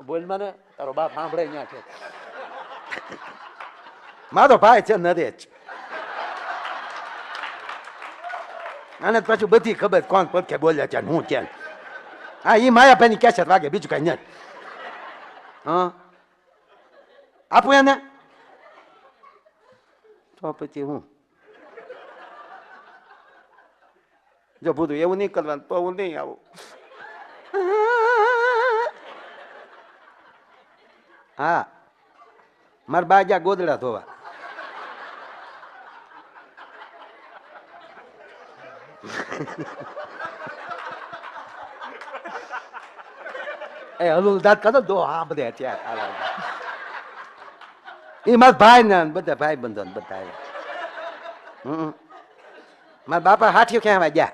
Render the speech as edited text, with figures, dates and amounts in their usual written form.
બોલ મને તારો બાપ સાંભળે ત્યાં છે. મારો ભાઈ છે નરેશ, આને પાછું બધી ખબર કોણ પડખે બોલ્યા છે હું છે. હા ઈ માયાભાઈ ની કેસેટ વાગે, બીજું કઈ નહીં. હા આપું એને તો પછી હું જો બધું એવું નહીં કરવાનું તો હું નહીં આવું. હા મારા બા ગયા ગોદડા ધોવા. એ હલું દાંત કાઢો દો હા બધે અત્યારે એ મારા ભાઈ ને બધા ભાઈ બંધો બધા. મારા બાપા હાથીઓ ક્યાં ગયા?